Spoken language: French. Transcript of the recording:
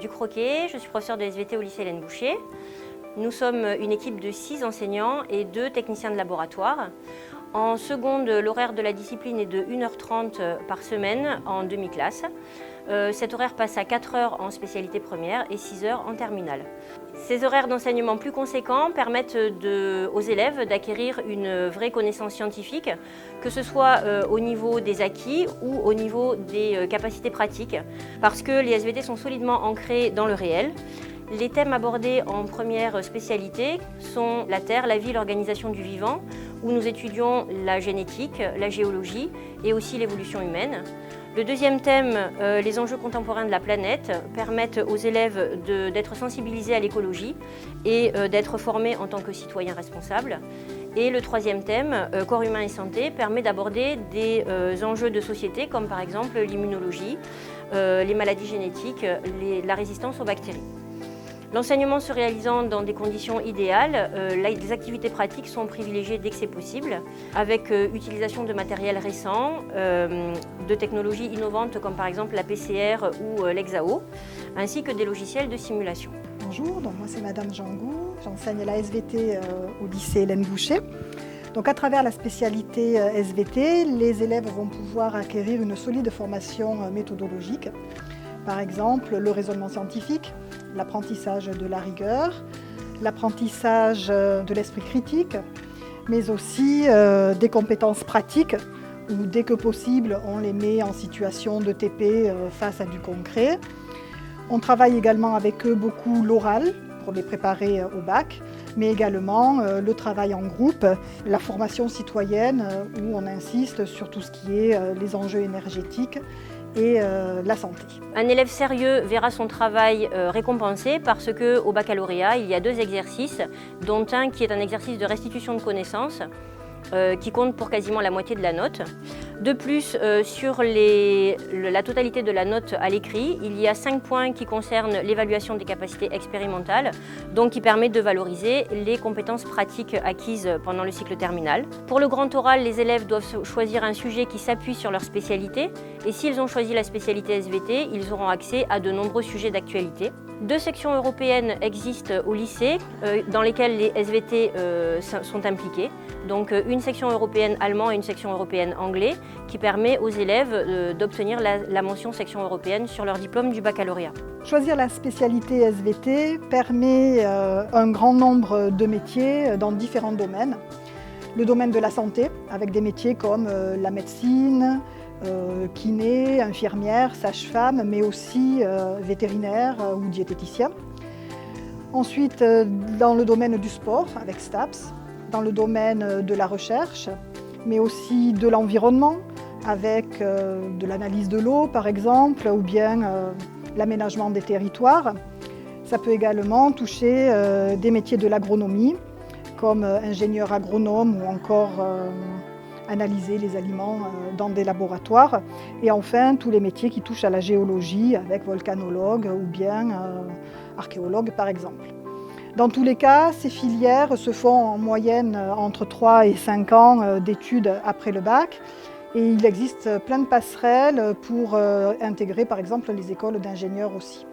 Ducroquet, je suis professeure de SVT au lycée Hélène Boucher. Nous sommes une équipe de 6 enseignants et 2 techniciens de laboratoire. En seconde, l'horaire de la discipline est de 1h30 par semaine en demi-classe. Cet horaire passe à 4 heures en spécialité première et 6 heures en terminale. Ces horaires d'enseignement plus conséquents permettent aux élèves d'acquérir une vraie connaissance scientifique, que ce soit au niveau des acquis ou au niveau des capacités pratiques, parce que les SVT sont solidement ancrés dans le réel. Les thèmes abordés en première spécialité sont la Terre, la vie, l'organisation du vivant, où nous étudions la génétique, la géologie et aussi l'évolution humaine. Le deuxième thème, les enjeux contemporains de la planète, permettent aux élèves d'être sensibilisés à l'écologie et d'être formés en tant que citoyens responsables. Et le troisième thème, corps humain et santé, permet d'aborder des enjeux de société comme par exemple l'immunologie, les maladies génétiques, la résistance aux bactéries. L'enseignement se réalisant dans des conditions idéales, les activités pratiques sont privilégiées dès que c'est possible, avec utilisation de matériel récent, de technologies innovantes comme par exemple la PCR ou l'Hexao, ainsi que des logiciels de simulation. Bonjour, donc moi c'est Madame Jangou, j'enseigne la SVT au lycée Hélène Boucher. Donc à travers la spécialité SVT, les élèves vont pouvoir acquérir une solide formation méthodologique. Par exemple, le raisonnement scientifique, l'apprentissage de la rigueur, l'apprentissage de l'esprit critique, mais aussi des compétences pratiques où dès que possible, on les met en situation de TP face à du concret. On travaille également avec eux beaucoup l'oral pour les préparer au bac, mais également le travail en groupe, la formation citoyenne où on insiste sur tout ce qui est les enjeux énergétiques et la santé. Un élève sérieux verra son travail récompensé parce qu'au baccalauréat, il y a 2 exercices, dont un qui est un exercice de restitution de connaissances, qui compte pour quasiment la moitié de la note. De plus, sur la totalité de la note à l'écrit, il y a 5 points qui concernent l'évaluation des capacités expérimentales, donc qui permet de valoriser les compétences pratiques acquises pendant le cycle terminal. Pour le grand oral, les élèves doivent choisir un sujet qui s'appuie sur leur spécialité, et s'ils ont choisi la spécialité SVT, ils auront accès à de nombreux sujets d'actualité. 2 sections européennes existent au lycée, dans lesquelles les SVT sont impliqués. Donc une section européenne allemand et une section européenne anglais, qui permet aux élèves d'obtenir la mention section européenne sur leur diplôme du baccalauréat. Choisir la spécialité SVT permet un grand nombre de métiers dans différents domaines. Le domaine de la santé, avec des métiers comme la médecine, kiné, infirmière, sage-femme, mais aussi vétérinaire ou diététicien. Ensuite, dans le domaine du sport, avec STAPS, dans le domaine de la recherche, mais aussi de l'environnement, avec de l'analyse de l'eau par exemple, ou bien l'aménagement des territoires. Ça peut également toucher des métiers de l'agronomie, comme ingénieur agronome ou encore analyser les aliments dans des laboratoires. Et enfin, tous les métiers qui touchent à la géologie, avec volcanologue ou bien archéologue par exemple. Dans tous les cas, ces filières se font en moyenne entre 3 et 5 ans d'études après le bac. Et il existe plein de passerelles pour intégrer par exemple les écoles d'ingénieurs aussi.